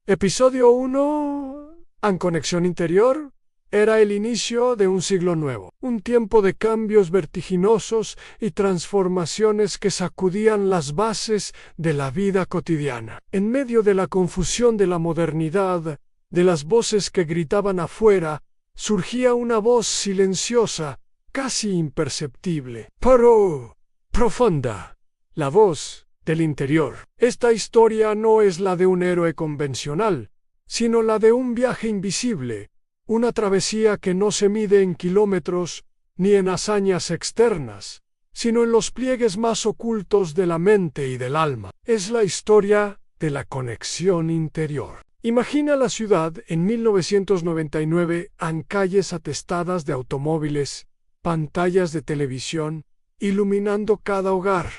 Episodio 1. En conexión interior. Era el inicio de un siglo nuevo, un tiempo de cambios vertiginosos y transformaciones que sacudían las bases de la vida cotidiana. En medio de la confusión de la modernidad, de las voces que gritaban afuera, surgía una voz silenciosa, casi imperceptible, pero profunda, la voz del interior. Esta historia no es la de un héroe convencional, sino la de un viaje invisible, una travesía que no se mide en kilómetros ni en hazañas externas, sino en los pliegues más ocultos de la mente y del alma. Es la historia de la conexión interior. Imagina la ciudad en 1999 en calles atestadas de automóviles, pantallas de televisión, iluminando cada hogar.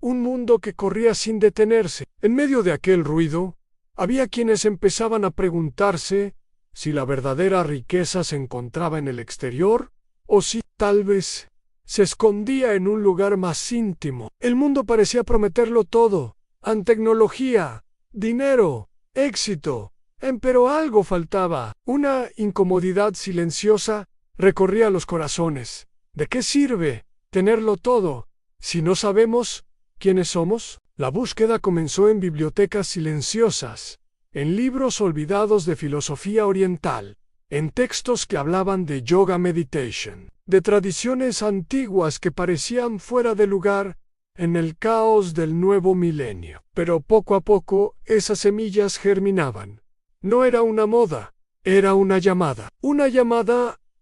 Un mundo que corría sin detenerse. En medio de aquel ruido, había quienes empezaban a preguntarse si la verdadera riqueza se encontraba en el exterior o si, tal vez, se escondía en un lugar más íntimo. El mundo parecía prometerlo todo, en tecnología, dinero, éxito, pero algo faltaba. Una incomodidad silenciosa recorría los corazones. ¿De qué sirve tenerlo todo si no sabemos quiénes somos? La búsqueda comenzó en bibliotecas silenciosas, en libros olvidados de filosofía oriental, en textos que hablaban de yoga meditation, de tradiciones antiguas que parecían fuera de lugar en el caos del nuevo milenio. Pero poco a poco esas semillas germinaban. No era una moda, era una llamada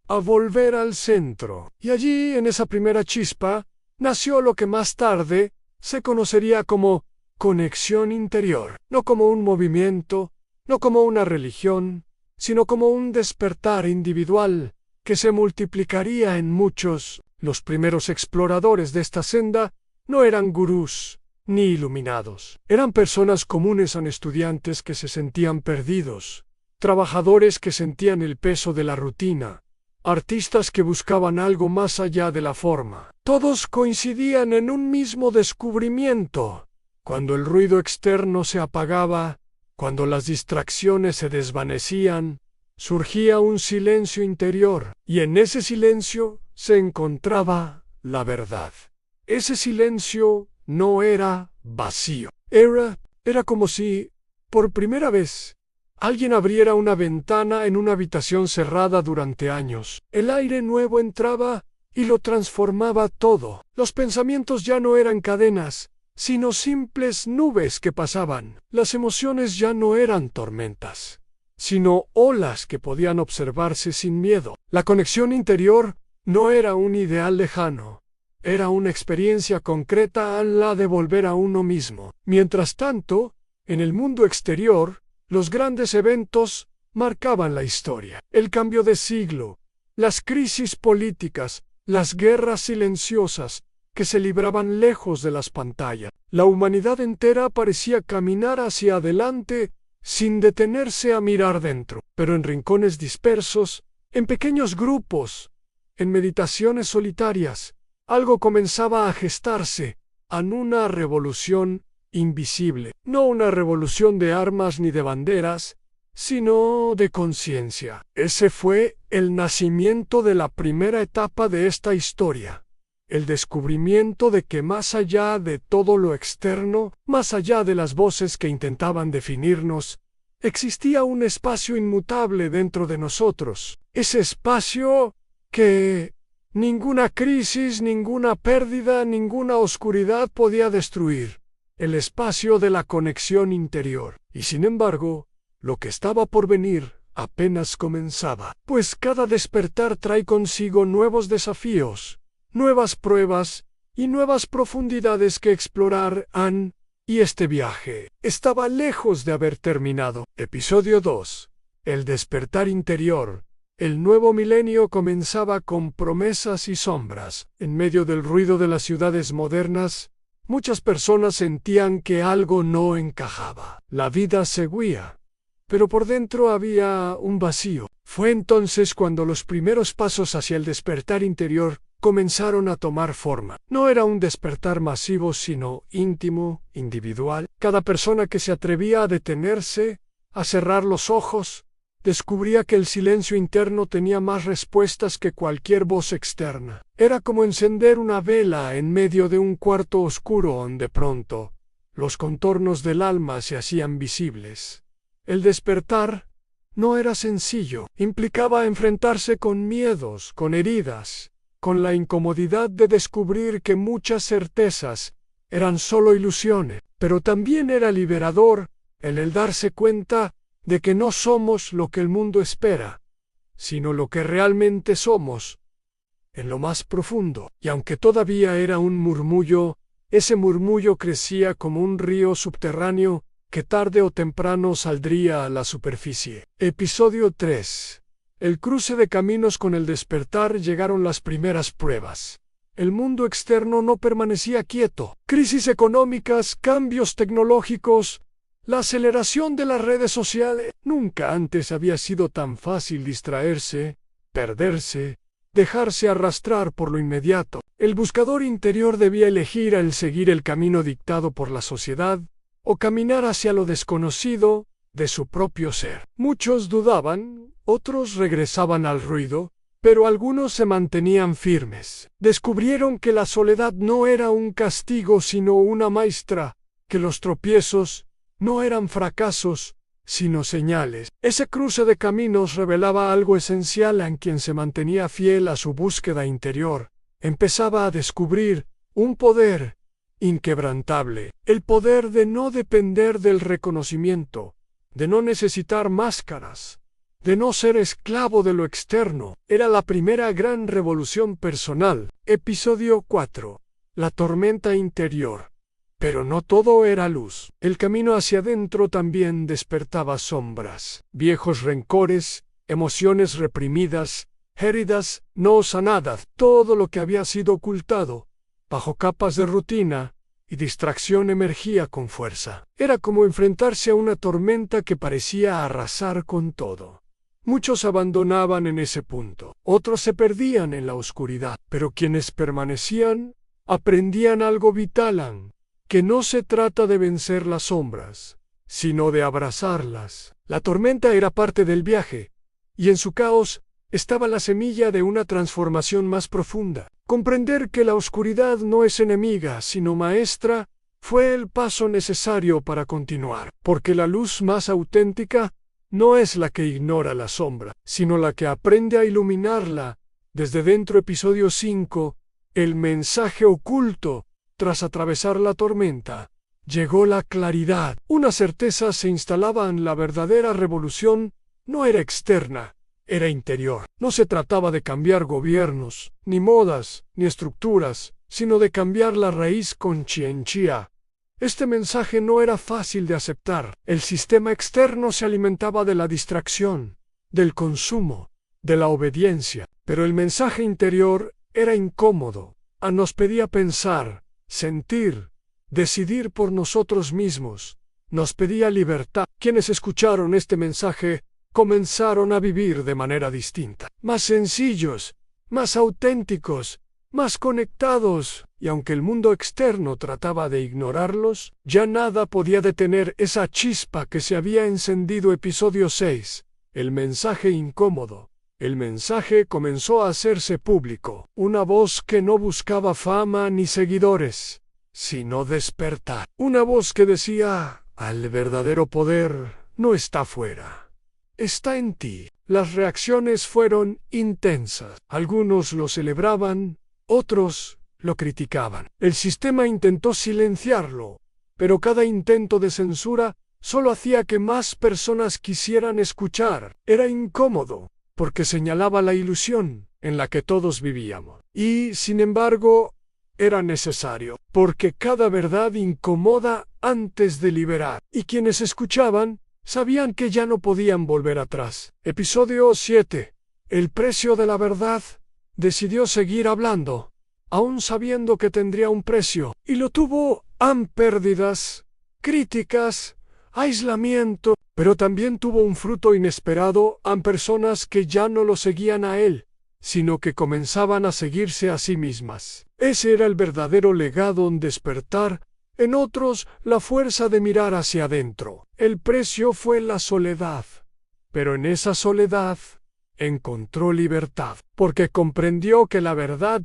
a volver al centro. Y allí, en esa primera chispa, nació lo que más tarde se conocería como conexión interior, no como un movimiento, no como una religión, sino como un despertar individual que se multiplicaría en muchos. Los primeros exploradores de esta senda no eran gurús ni iluminados. Eran personas comunes, estudiantes que se sentían perdidos, trabajadores que sentían el peso de la rutina, artistas que buscaban algo más allá de la forma. Todos coincidían en un mismo descubrimiento. Cuando el ruido externo se apagaba, cuando las distracciones se desvanecían, surgía un silencio interior, y en ese silencio se encontraba la verdad. Ese silencio no era vacío. Era como si, por primera vez, alguien abriera una ventana en una habitación cerrada durante años. El aire nuevo entraba y lo transformaba todo. Los pensamientos ya no eran cadenas, sino simples nubes que pasaban. Las emociones ya no eran tormentas, sino olas que podían observarse sin miedo. La conexión interior no era un ideal lejano, era una experiencia concreta, la de volver a uno mismo. Mientras tanto, en el mundo exterior, los grandes eventos marcaban la historia. El cambio de siglo, las crisis políticas, las guerras silenciosas que se libraban lejos de las pantallas. La humanidad entera parecía caminar hacia adelante sin detenerse a mirar dentro, pero en rincones dispersos, en pequeños grupos, en meditaciones solitarias, algo comenzaba a gestarse en una revolución invisible. No una revolución de armas ni de banderas, sino de conciencia. Ese fue el nacimiento de la primera etapa de esta historia. El descubrimiento de que más allá de todo lo externo, más allá de las voces que intentaban definirnos, existía un espacio inmutable dentro de nosotros. Ese espacio que ninguna crisis, ninguna pérdida, ninguna oscuridad podía destruir. El espacio de la conexión interior. Y sin embargo, lo que estaba por venir apenas comenzaba, pues cada despertar trae consigo nuevos desafíos, nuevas pruebas y nuevas profundidades que explorar y este viaje estaba lejos de haber terminado. Episodio 2. El despertar interior. El nuevo milenio comenzaba con promesas y sombras. En medio del ruido de las ciudades modernas, muchas personas sentían que algo no encajaba. La vida seguía, pero por dentro había un vacío. Fue entonces cuando los primeros pasos hacia el despertar interior comenzaron a tomar forma. No era un despertar masivo, sino íntimo, individual. Cada persona que se atrevía a detenerse, A cerrar los ojos, descubría que el silencio interno tenía más respuestas que cualquier voz externa. Era como encender una vela en medio de un cuarto oscuro donde pronto los contornos del alma se hacían visibles. El despertar no era sencillo. Implicaba enfrentarse con miedos, con heridas, con la incomodidad de descubrir que muchas certezas eran solo ilusiones. Pero también era liberador el darse cuenta de que no somos lo que el mundo espera, sino lo que realmente somos, en lo más profundo. Y aunque todavía era un murmullo, ese murmullo crecía como un río subterráneo que tarde o temprano saldría a la superficie. Episodio 3. El cruce de caminos. Con el despertar llegaron las primeras pruebas. El mundo externo no permanecía quieto. Crisis económicas, cambios tecnológicos, la aceleración de las redes sociales. Nunca antes había sido tan fácil distraerse, perderse, dejarse arrastrar por lo inmediato. El buscador interior debía elegir el seguir el camino dictado por la sociedad o caminar hacia lo desconocido de su propio ser. Muchos dudaban, otros regresaban al ruido, pero algunos se mantenían firmes. Descubrieron que la soledad no era un castigo sino una maestra, que los tropiezos no eran fracasos, sino señales. Ese cruce de caminos revelaba algo esencial en quien se mantenía fiel a su búsqueda interior. Empezaba a descubrir un poder inquebrantable, el poder de no depender del reconocimiento, de no necesitar máscaras, de no ser esclavo de lo externo. Era la primera gran revolución personal. Episodio 4. La tormenta interior. Pero no todo era luz. El camino hacia adentro también despertaba sombras, viejos rencores, emociones reprimidas, heridas no sanadas, todo lo que había sido ocultado bajo capas de rutina y distracción emergía con fuerza. Era como enfrentarse a una tormenta que parecía arrasar con todo. Muchos abandonaban en ese punto, otros se perdían en la oscuridad, pero quienes permanecían aprendían algo vital, que no se trata de vencer las sombras, sino de abrazarlas. La tormenta era parte del viaje, y en su caos estaba la semilla de una transformación más profunda. Comprender que la oscuridad no es enemiga, sino maestra, fue el paso necesario para continuar, porque la luz más auténtica no es la que ignora la sombra, sino la que aprende a iluminarla desde dentro. Episodio 5. El mensaje oculto. Tras atravesar la tormenta, llegó la claridad. Una certeza se instalaba en la verdadera revolución. No era externa, era interior. No se trataba de cambiar gobiernos, ni modas, ni estructuras, sino de cambiar la raíz conciencia. Este mensaje no era fácil de aceptar. El sistema externo se alimentaba de la distracción, del consumo, de la obediencia. Pero el mensaje interior era incómodo. Nos pedía pensar, sentir, decidir por nosotros mismos. Nos pedía libertad. Quienes escucharon este mensaje comenzaron a vivir de manera distinta, más sencillos, más auténticos, más conectados, y aunque el mundo externo trataba de ignorarlos, ya nada podía detener esa chispa que se había encendido. Episodio 6. El mensaje incómodo. El mensaje comenzó a hacerse público. Una voz que no buscaba fama ni seguidores, sino despertar. Una voz que decía: el verdadero poder no está fuera, está en ti. Las reacciones fueron intensas. Algunos lo celebraban, otros lo criticaban. El sistema intentó silenciarlo, pero cada intento de censura solo hacía que más personas quisieran escuchar. Era incómodo, porque señalaba la ilusión en la que todos vivíamos. Y, sin embargo, era necesario, porque cada verdad incomoda antes de liberar. Y quienes escuchaban sabían que ya no podían volver atrás. Episodio 7. El precio de la verdad. Decidió seguir hablando, aun sabiendo que tendría un precio. Y lo tuvo. Pérdidas, críticas, aislamiento, pero también tuvo un fruto inesperado. Personas que ya no lo seguían a él, sino que comenzaban a seguirse a sí mismas. Ese era el verdadero legado. En despertar en otros la fuerza de mirar hacia adentro. El precio fue la soledad, pero en esa soledad encontró libertad, porque comprendió que la verdad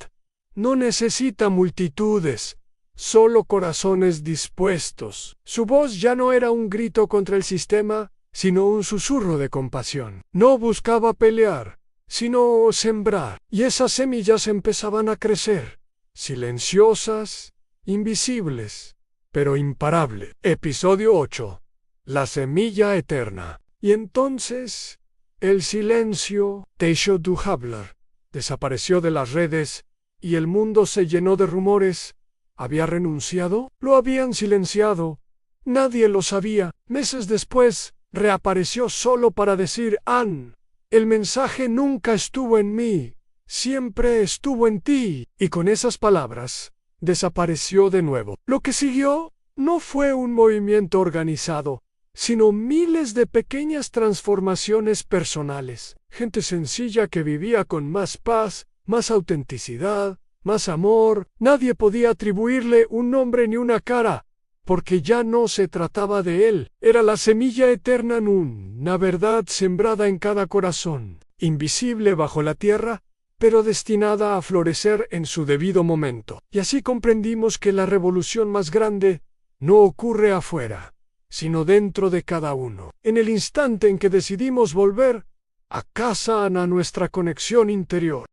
no necesita multitudes, solo corazones dispuestos. Su voz ya no era un grito contra el sistema, sino un susurro de compasión. No buscaba pelear, sino sembrar, y esas semillas empezaban a crecer, silenciosas, invisibles, pero imparables. Episodio 8. La semilla eterna. Y entonces, el silencio, dejó de hablar, desapareció de las redes, y el mundo se llenó de rumores. ¿Había renunciado? ¿Lo habían silenciado? Nadie lo sabía. Meses después, reapareció solo para decir: «Ann, el mensaje nunca estuvo en mí, siempre estuvo en ti». Y con esas palabras, desapareció de nuevo. Lo que siguió no fue un movimiento organizado, sino miles de pequeñas transformaciones personales. Gente sencilla que vivía con más paz, más autenticidad, más amor. Nadie podía atribuirle un nombre ni una cara, porque ya no se trataba de él. Era la semilla eterna, una verdad sembrada en cada corazón, invisible bajo la tierra, pero destinada a florecer en su debido momento. Y así comprendimos que la revolución más grande no ocurre afuera, sino dentro de cada uno. En el instante en que decidimos volver a casa, a nuestra conexión interior.